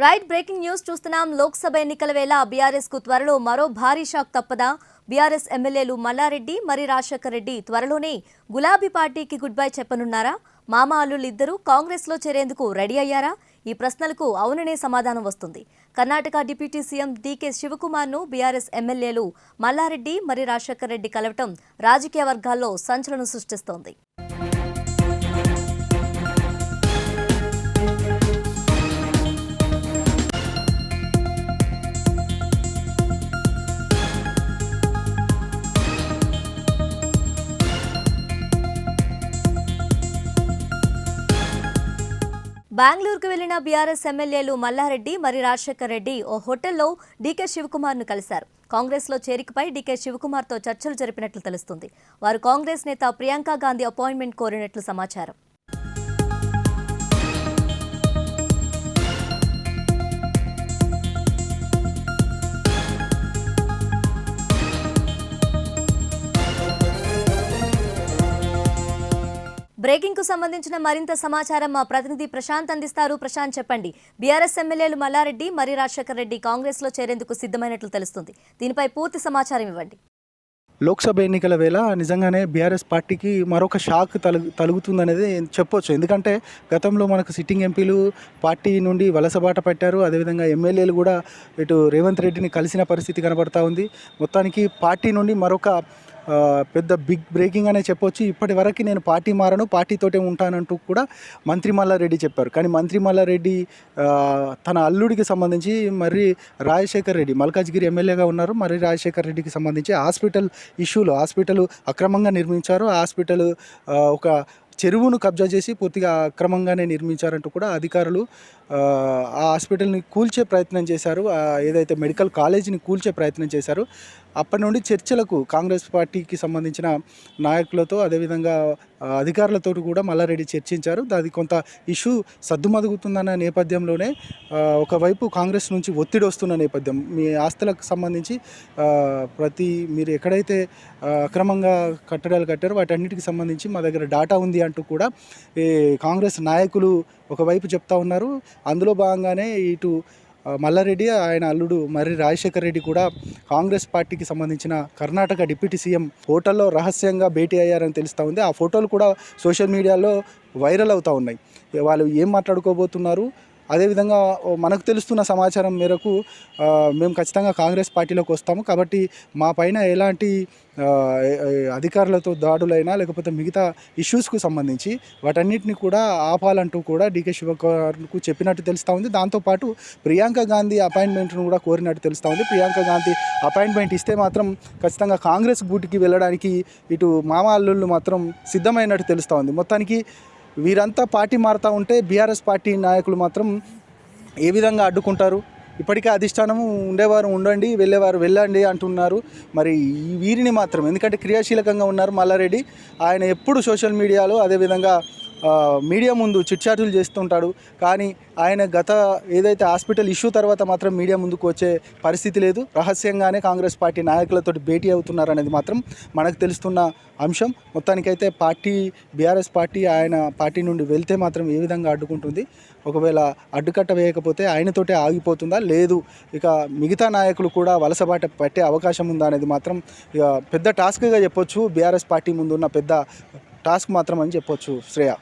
Right breaking news చూస్తున్నాం. లోక్సభ ఎన్నికల వేళ బీఆర్ఎస్ కు త్వరలో మరో భారీ షాక్ తప్పదా? బీఆర్ఎస్ ఎమ్మెల్యేలు మల్లారెడ్డి మరి రాజశేఖర్ రెడ్డి త్వరలోనే గులాబీ పార్టీకి గుడ్ బై చెప్పనున్నారా? మామ అల్లుళ్ళు ఇద్దరు కాంగ్రెస్ లో చేరేందుకు రెడీ అయ్యారా? ఈ ప్రశ్నలకు అవుననే సమాధానం వస్తుంది. కర్ణాటక డిప్యూటీ సీఎం డీకే శివకుమార్ ను బీఆర్ఎస్ ఎమ్మెల్యేలు మల్లారెడ్డి మరి రాజశేఖర్ రెడ్డి కలవటం రాజకీయ వర్గాల్లో సంచలనం సృష్టిస్తోంది. బెంగళూరుకు వెళ్లిన బీఆర్ఎస్ ఎమ్మెల్యేలు మల్లారెడ్డి మరి రాజశేఖర్ రెడ్డి ఓ హోటల్లో డీకే శివకుమార్ ను కలిశారు. కాంగ్రెస్ లో చేరికపై డీకే శివకుమార్ తో చర్చలు జరిపినట్లు తెలుస్తుంది. వారు కాంగ్రెస్ నేత ప్రియాంక గాంధీ అపాయింట్మెంట్ కోరినట్లు సమాచారం. బ్రేకింగ్ కు సంబంధించిన మరింత సమాచారం మా ప్రతినిధి ప్రశాంత్ అందిస్తారు. ప్రశాంత్, చెప్పండి. బీఆర్ఎస్ ఎమ్మెల్యేలు మల్లారెడ్డి మరి రాజశేఖర్ రెడ్డి కాంగ్రెస్ లో చేరేందుకు సిద్ధమైనట్లు తెలుస్తుంది. దీనిపై పూర్తి సమాచారం ఇవ్వండి. లోక్సభ ఎన్నికల వేళ నిజంగానే బీఆర్ఎస్ పార్టీకి మరొక షాక్ తలుగుతుందనేది చెప్పొచ్చు. ఎందుకంటే గతంలో మనకు సిట్టింగ్ ఎంపీలు పార్టీ నుండి వలసబాట పెట్టారు. అదేవిధంగా ఎమ్మెల్యేలు కూడా ఇటు రేవంత్ రెడ్డిని కలిసిన పరిస్థితి కనబడతా ఉంది. మొత్తానికి పార్టీ నుండి మరొక పెద్ద బిగ్ బ్రేకింగ్ అనే చెప్పొచ్చు. ఇప్పటి వరకు నేను పార్టీ మారను, పార్టీతోటే ఉంటానంటూ కూడా మంత్రి మల్లారెడ్డి చెప్పారు. కానీ మంత్రి మల్లారెడ్డి తన అల్లుడికి సంబంధించి మరి రాజశేఖర్ రెడ్డి మల్కాజ్గిరి ఎమ్మెల్యేగా ఉన్నారు. మరి రాజశేఖర్ రెడ్డికి సంబంధించి హాస్పిటల్ హాస్పిటల్ అక్రమంగా నిర్మించారు. హాస్పిటల్ ఒక చెరువును కబ్జా చేసి పూర్తిగా అక్రమంగానే నిర్మించారంటూ కూడా అధికారులు ఆ హాస్పిటల్ని కూల్చే ప్రయత్నం చేశారు. ఏదైతే మెడికల్ కాలేజీని కూల్చే ప్రయత్నం చేశారు. అప్పటి నుండి చర్చలకు కాంగ్రెస్ పార్టీకి సంబంధించిన నాయకులతో అదేవిధంగా అధికారులతో కూడా మల్లారెడ్డి చర్చించారు. అది కొంత ఇష్యూ సద్దుమదుగుతుందన్న నేపథ్యంలోనే ఒకవైపు కాంగ్రెస్ నుంచి ఒత్తిడి వస్తున్న నేపథ్యం, మీ ఆస్తులకు సంబంధించి మీరు ఎక్కడైతే అక్రమంగా కట్టడాలు కట్టారో వాటన్నిటికి సంబంధించి మా దగ్గర డాటా ఉంది అంటూ కూడా ఈ కాంగ్రెస్ నాయకులు ఒకవైపు చెప్తా ఉన్నారు. అందులో భాగంగానే ఇటు మల్లారెడ్డి ఆయన అల్లుడు మరి రాజశేఖర్ రెడ్డి కూడా కాంగ్రెస్ పార్టీకి సంబంధించిన కర్ణాటక డిప్యూటీ సీఎం హోటల్లో రహస్యంగా భేటీ అయ్యారని తెలుస్తూ ఉంది. ఆ ఫోటోలు కూడా సోషల్ మీడియాలో వైరల్ అవుతూ ఉన్నాయి. వాళ్ళు ఏం మాట్లాడుకోబోతున్నారు, అదేవిధంగా మనకు తెలుస్తున్న సమాచారం మేరకు మేము ఖచ్చితంగా కాంగ్రెస్ పార్టీలోకి వస్తాము, కాబట్టి మా పైన ఎలాంటి అధికారులతో దాడులైనా లేకపోతే మిగతా ఇష్యూస్కు సంబంధించి వాటన్నిటిని కూడా ఆపాలంటూ కూడా డీకే శివకుమార్కు చెప్పినట్టు తెలుస్తూ ఉంది. దాంతోపాటు ప్రియాంక గాంధీ అపాయింట్మెంట్ను కూడా కోరినట్టు తెలుస్తూ ఉంది. ప్రియాంక గాంధీ అపాయింట్మెంట్ ఇస్తే మాత్రం ఖచ్చితంగా కాంగ్రెస్ గూటికి వెళ్ళడానికి ఇటు మామ అల్లుళ్ళు మాత్రం సిద్ధమైనట్టు తెలుస్తూ ఉంది. మొత్తానికి వీరంతా పార్టీ మారుతూ ఉంటే బీఆర్ఎస్ పార్టీ నాయకులు మాత్రం ఏ విధంగా అడ్డుకుంటారు? ఇప్పటికే అధిష్టానము ఉండేవారు ఉండండి, వెళ్ళేవారు వెళ్ళండి అంటున్నారు. మరి వీరిని మాత్రం, ఎందుకంటే క్రియాశీలకంగా ఉన్నారు మల్లారెడ్డి, ఆయన ఎప్పుడు సోషల్ మీడియాలో అదేవిధంగా మీడియా ముందు చిట్చాటులు చేస్తుంటాడు. కానీ ఆయన ఏదైతే హాస్పిటల్ ఇష్యూ తర్వాత మాత్రం మీడియా ముందుకు వచ్చే పరిస్థితి లేదు. రహస్యంగానే కాంగ్రెస్ పార్టీ నాయకులతో భేటీ అవుతున్నారు అనేది మాత్రం మనకు తెలుస్తున్న అంశం. మొత్తానికైతే బీఆర్ఎస్ పార్టీ ఆయన పార్టీ నుండి వెళ్తే మాత్రం ఏ విధంగా అడ్డుకుంటుంది? ఒకవేళ అడ్డుకట్ట వేయకపోతే ఆయనతోటే ఆగిపోతుందా, లేదు ఇక మిగతా నాయకులు కూడా వలసబాట పట్టే అవకాశం ఉందా అనేది మాత్రం ఇక పెద్ద టాస్క్గా చెప్పొచ్చు. బీఆర్ఎస్ పార్టీ ముందున్న పెద్ద టాస్క్ మాత్రం అని చెప్పొచ్చు. శ్రేయ.